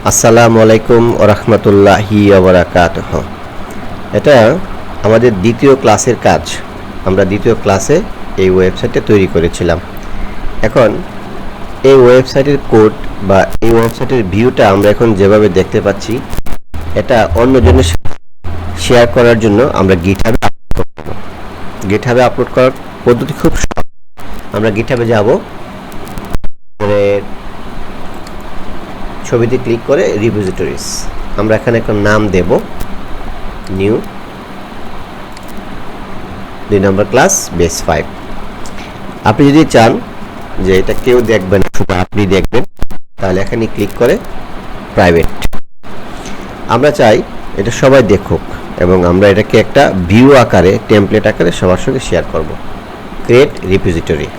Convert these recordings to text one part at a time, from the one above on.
আসসালামু আলাইকুম ওয়া রাহমাতুল্লাহি ওয়া বারাকাতুহু। এটা আমাদের দ্বিতীয় ক্লাসের কাজ। আমরা দ্বিতীয় ক্লাসে এই ওয়েবসাইটটা তৈরি করেছিলাম। এখন এই ওয়েবসাইটের কোড বা এই ওয়েবসাইটের ভিউটা আমরা এখন যেভাবে দেখতে পাচ্ছি, এটা অন্যজনের সাথে শেয়ার করার জন্য আমরা গিটহাবে আপলোড করব। গিটহাবে আপলোড করার পদ্ধতি খুব সহজ। আমরা গিটহাবে যাব, ছবিতে ক্লিক করে রিপোজিটরিজ, আমরা এখানে একটা নাম দেব, নিউ 2 নম্বর ক্লাস বেস 5। আপনি যদি চান যে এটা কেউ দেখবে না, শুধু আপনি দেখবেন, তাহলে এখানে ক্লিক করে প্রাইভেট। আমরা চাই এটা সবাই দেখুক এবং আমরা এটাকে একটা ভিউ আকারে, টেমপ্লেট আকারে সবার সঙ্গে শেয়ার করব। ক্রিয়েট রিপোজিটরি,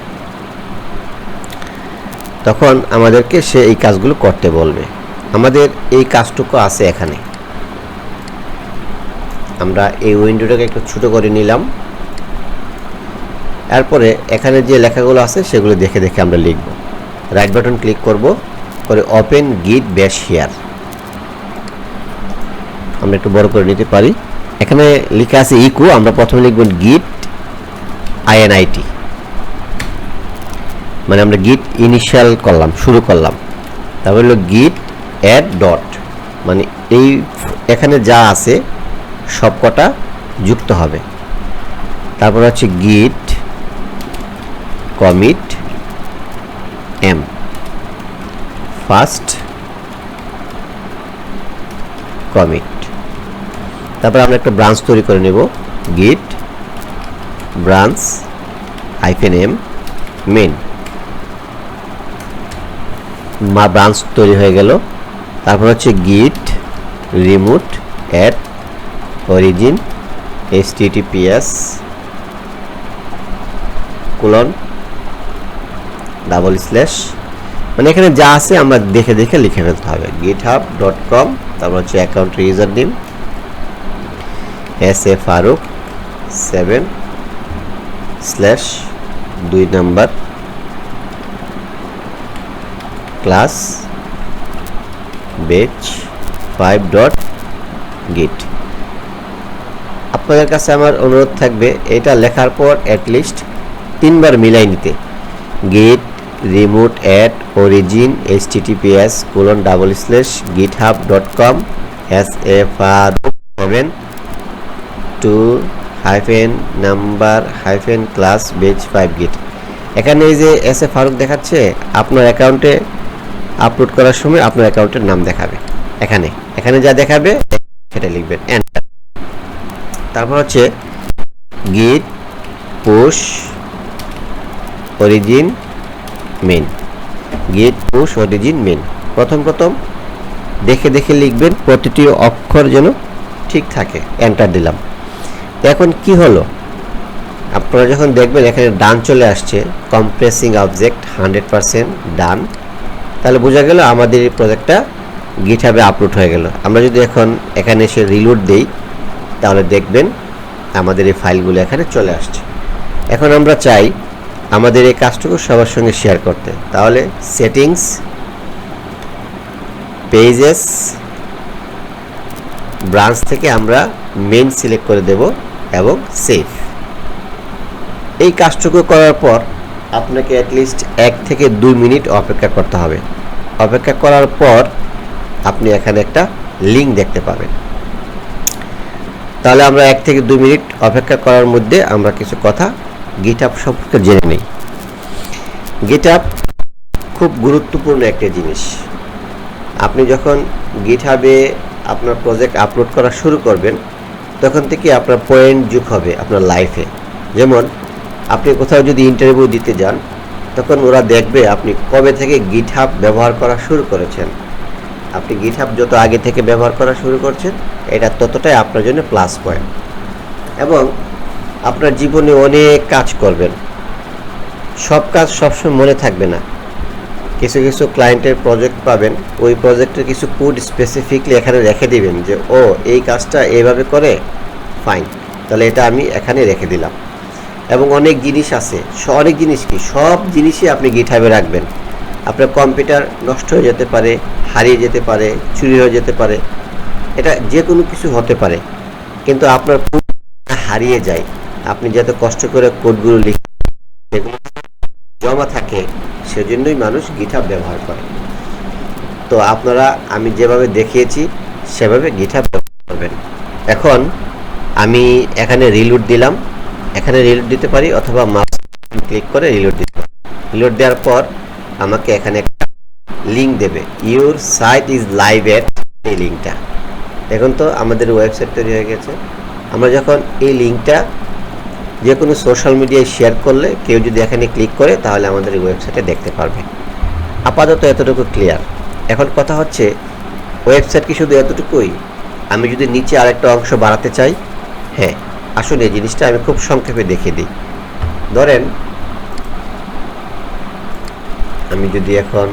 তখন আমাদেরকে সে এই কাজগুলো করতে বলবে। আমাদের এই কাজটুকু আছে এখানে। আমরা এই উইন্ডোটাকে একটু ছোট করে নিলাম, এরপরে এখানে যে লেখাগুলো আছে সেগুলো দেখে দেখে আমরা লিখব। রাইট বাটন ক্লিক করব, করে ওপেন গিট ব্যাশ হিয়ার। আমরা একটু বড় করে নিতে পারি। এখানে লেখা আছে ইকো, আমরা প্রথমে লিখব গিট init, মানে আমরা গিট ইনিশিয়াল করলাম, শুরু করলাম। তারপর হলো গিট অ্যাড ডট, মানে এই এখানে যা আছে সবকটা যুক্ত হবে। তারপর হচ্ছে গিট কমিট এম, ফার্স্ট কমিট। তারপর আমরা একটা ব্রাঞ্চ তৈরি করে নেব, গিট ব্রাঞ্চ -m মেন। ব্রাঞ্চ তৈরি হয়ে গেল। তারপর হচ্ছে গিট রিমুট অ্যাট অরিজিন https:// মানে এখানে যা আছে আমরা দেখে দেখে লিখে ফেলতে হবে। github.com, তারপর হচ্ছে অ্যাকাউন্টের ইউজার নেম sa farooq7/2 নম্বর ক্লাস বেচ 5.git। আপনাদের কাছে আমার অনুরোধ থাকবে এটা লেখার পর অ্যাটলিস্ট 3 বার মিলাই নিতে। Git remote add origin https://github.com sa farooq7/2 class batch 5git। এখানে এই যে sa farooq দেখাচ্ছে, আপনার অ্যাকাউন্টে আপলোড করার সময় আপনার অ্যাকাউন্টের নাম দেখাবে। এখানে যা দেখাবে সেটা লিখবেন, এন্টার। তারপর হচ্ছে গিট পুশ অরিজিন মেন, গিট পুশ অরিজিন মেন। প্রথম দেখে দেখে লিখবেন, প্রতিটি অক্ষর যেন ঠিক থাকে। এন্টার দিলাম। এখন কি হলো, আপনারা যখন দেখবেন এখানে ডান চলে আসছে, কম্প্রেসিং অবজেক্ট 100% ডান, তাহলে বোঝা গেল আমাদের এই প্রজেক্টটা গিটহাবে আপলোড হয়ে গেল। আমরা যদি এখন এখানে এসে রিলোড দেই, তাহলে দেখবেন আমাদের এই ফাইলগুলো এখানে চলে আসছে। এখন আমরা চাই আমাদের এই কাজটুকু সবার সঙ্গে শেয়ার করতে, তাহলে সেটিংস, পেজেস, ব্রাঞ্চ থেকে আমরা মেইন সিলেক্ট করে দেব এবং সেভ। এই কাজটুকু করার পর আপনাকে অ্যাটলিস্ট 1 থেকে 2 মিনিট অপেক্ষা করতে হবে। অপেক্ষা করার পর আপনি এখানে একটা লিঙ্ক দেখতে পাবেন। তাহলে আমরা 1 থেকে 2 মিনিট অপেক্ষা করার মধ্যে আমরা কিছু কথা গিটহাব সম্পর্কে জেনে নিই। গিটহাব খুব গুরুত্বপূর্ণ একটা জিনিস। আপনি যখন গিটহাবে আপনার প্রজেক্ট আপলোড করা শুরু করবেন, তখন থেকে আপনার পয়েন্ট যোগ হবে আপনার লাইফে। যেমন আপনি কোথাও যদি ইন্টারভিউ দিতে যান, তখন ওরা দেখবে আপনি কবে থেকে গিটহাব ব্যবহার করা শুরু করেছেন। আপনি গিটহাব যত আগে থেকে ব্যবহার করা শুরু করছেন, এটা ততটাই আপনার জন্য প্লাস পয়েন্ট। এবং আপনার জীবনে অনেক কাজ করবেন, সব কাজ সবসময় মনে থাকবে না। কিছু কিছু ক্লায়েন্টের প্রজেক্ট পাবেন, ওই প্রজেক্টের কিছু কোড স্পেসিফিকলি এখানে রেখে দিবেন যে ও এই কাজটা এইভাবে করে, ফাইন, তাহলে এটা আমি এখানে রেখে দিলাম। এবং অনেক জিনিস আছে, অনেক জিনিস কি সব জিনিসই আপনি গিটহাবে রাখবেন। আপনার কম্পিউটার নষ্ট হয়ে যেতে পারে, হারিয়ে যেতে পারে, চুরি হয়ে যেতে পারে, এটা যে কোনো কিছু হতে পারে, কিন্তু আপনার হারিয়ে যায়, আপনি যত কষ্ট করে কোডগুলো লিখে সেগুলো জমা থাকে, সেজন্যই মানুষ গিটহাব ব্যবহার করে। তো আপনারা আমি যেভাবে দেখিয়েছি সেভাবে গিটহাব ব্যবহার করবেন। এখন আমি এখানে রিলোড দিলাম, এখানে রিলোড দিতে পারি অথবা মাউস ক্লিক করে রিলোড দিতে পারি। রিলোড দেওয়ার পর আমাকে এখানে একটা লিঙ্ক দেবে, ইউর সাইট ইজ লাইভ এট, এই লিঙ্কটা। এখন তো আমাদের ওয়েবসাইট তৈরি হয়ে গেছে। আমরা যখন এই লিঙ্কটা যে কোনো সোশ্যাল মিডিয়ায় শেয়ার করলে কেউ যদি এখানে ক্লিক করে তাহলে আমাদের এই ওয়েবসাইটে দেখতে পারবে। আপাতত এতটুকু ক্লিয়ার। এখন কথা হচ্ছে ওয়েবসাইট কি শুধু এতটুকুই? আমি যদি নিচে আরেকটা অংশ বাড়াতে চাই, হ্যাঁ, আসলে এই জিনিসটা আমি খুব সংক্ষেপে দেখিয়ে দিই। ধরেন আমি যদি এখন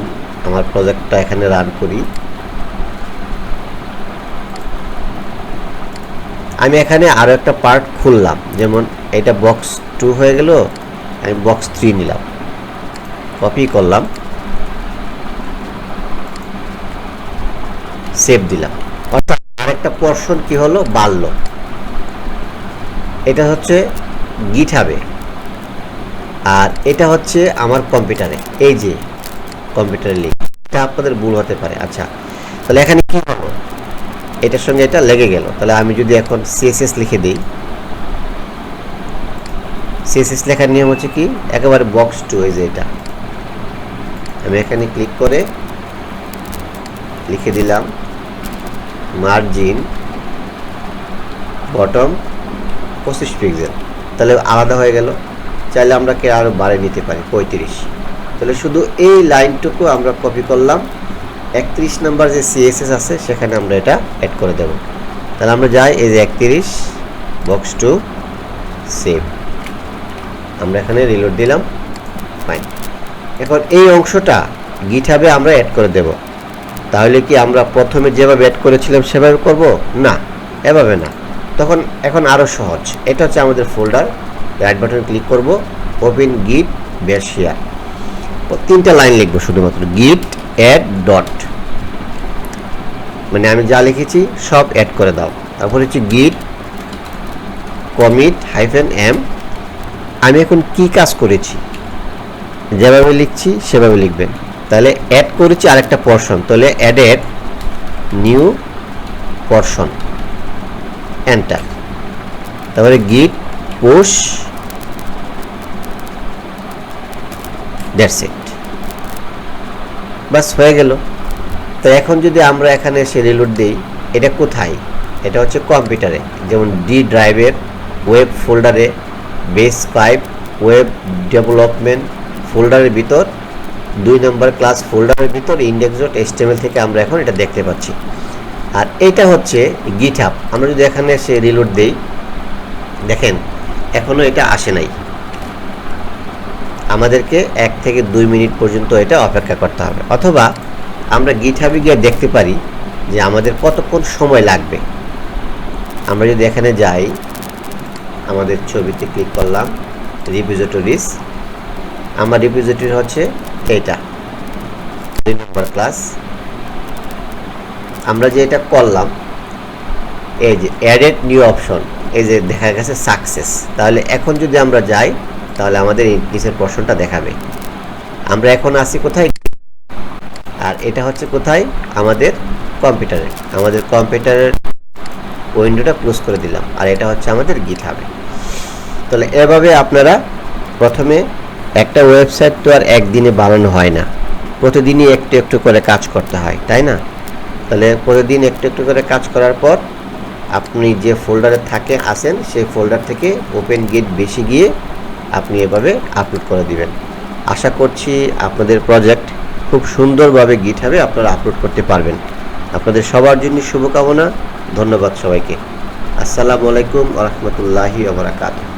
আমার প্রজেক্টটা এখানে রান করি, আমি এখানে আরও একটা পার্ট খুললাম, যেমন এটা বক্স 2 হয়ে গেল, আমি বক্স 3 নিলাম, কপি করলাম, সেভ দিলাম, অর্থাৎ আরেকটা পোরশন কি হলো, বাড়লো। এটা হচ্ছে গিটহাবে, আর এটা হচ্ছে আমার কম্পিউটারে, এই যে কম্পিউটারের লিঙ্ক। এটা আপনাদের ভুল হতে পারে। আচ্ছা, তাহলে এখানে কি হলো, এটার সঙ্গে এটা লেগে গেল। তাহলে আমি যদি এখন সিএসএস লিখে দিই, সিএসএস লেখার নিয়ম হচ্ছে কি, একেবারে বক্স 2, এই যে এটা, আমি এখানে ক্লিক করে লিখে দিলাম মার্জিন বটম 25 পিক্সেল, তাহলে আলাদা হয়ে গেল। চাইলে আমরা কে আরও বাড়িয়ে নিতে পারি 35। তাহলে শুধু এই লাইনটুকু আমরা কপি করলাম, 31 নম্বর যে সিএসএস আছে সেখানে আমরা এটা অ্যাড করে দেব। তাহলে আমরা যাই, এই যে 31 বক্স 2, সেভ, আমরা এখানে রিলোড দিলাম, ফাইন। এখন এই অংশটা গিটহাবে আমরা অ্যাড করে দেব। তাহলে কি আমরা প্রথমে যেভাবে অ্যাড করেছিলাম সেভাবে করব? না, এভাবে না। তখন এখন আরও সহজ। এটা হচ্ছে আমাদের ফোল্ডার, রাইট বাটন ক্লিক করব, ওপেন গিট বেস শেয়ার, 3টা লাইন লিখবো শুধুমাত্র, গিট অ্যাড ডট, মানে আমি যা লিখেছি সব অ্যাড করে দাও। তারপর হচ্ছে গিট কমিট -m। আমি এখন কি কাজ করেছি, যেভাবে লিখছি সেভাবে লিখবেন। তাহলে অ্যাড করেছি আরেকটা পোরশন, তাহলে অ্যাডেড নিউ পোরশন, এন্টার। তারপরে গিট পুশ, দ্যাটস ইট, বাস হয়ে গেল। তো এখন যদি আমরা এখানে এসে রিলোড দিই, এটা কোথায়, এটা হচ্ছে কম্পিউটারে, যেমন ডি ড্রাইভের ওয়েব ফোল্ডারে, বেস 5 ওয়েব ডেভেলপমেন্ট ফোল্ডারের ভিতর 2 নম্বর ক্লাস ফোল্ডারের ভিতর index.html থেকে আমরা এখন এটা দেখতে পাচ্ছি। আর এটা হচ্ছে গিটহাব। আমরা যদি এখানে এসে রিলোড দেই, দেখেন এখনও এটা আসে নাই, আমাদেরকে 1 থেকে 2 মিনিট পর্যন্ত এটা অপেক্ষা করতে হবে। অথবা আমরা গিটহাবে গিয়ে দেখতে পারি যে আমাদের কতক্ষণ সময় লাগবে। আমরা যদি এখানে যাই, আমাদের ছবিতে ক্লিক করলাম, রিপোজিটরিজ, আমার রিপোজিটরি হচ্ছে এইটা 2 নম্বর ক্লাস। আমরা যে এটা করলাম, এই যে অ্যাডেড নিউ অপশন, এই যে দেখা গেছে সাকসেস। তাহলে এখন যদি আমরা যাই তাহলে আমাদের নিচের পোরশনটা দেখাবে। আমরা এখন আসি কোথায়, আর এটা হচ্ছে কোথায়, আমাদের কম্পিউটারে। আমাদের কম্পিউটারের উইন্ডোটা ক্লোজ করে দিলাম, আর এটা হচ্ছে আমাদের গিটহাবে। তাহলে এভাবে আপনারা প্রথমে, একটা ওয়েবসাইট তো আর একদিনে বানানো হয় না, প্রতিদিনই একটু একটু করে কাজ করতে হয়, তাই না? তাহলে প্রতিদিন একটু একটু করে কাজ করার পর আপনি যে ফোল্ডারে আসেন সেই ফোল্ডার থেকে ওপেন গিট বেশি গিয়ে আপনি এভাবে আপলোড করে দিবেন। আশা করছি আপনাদের প্রজেক্ট খুব সুন্দরভাবে গিটহাবে আপনারা আপলোড করতে পারবেন। আপনাদের সবার জন্য শুভকামনা। ধন্যবাদ সবাইকে। আসসালামু আলাইকুম ওয়া রাহমাতুল্লাহি ওয়া বারাকাতুহু।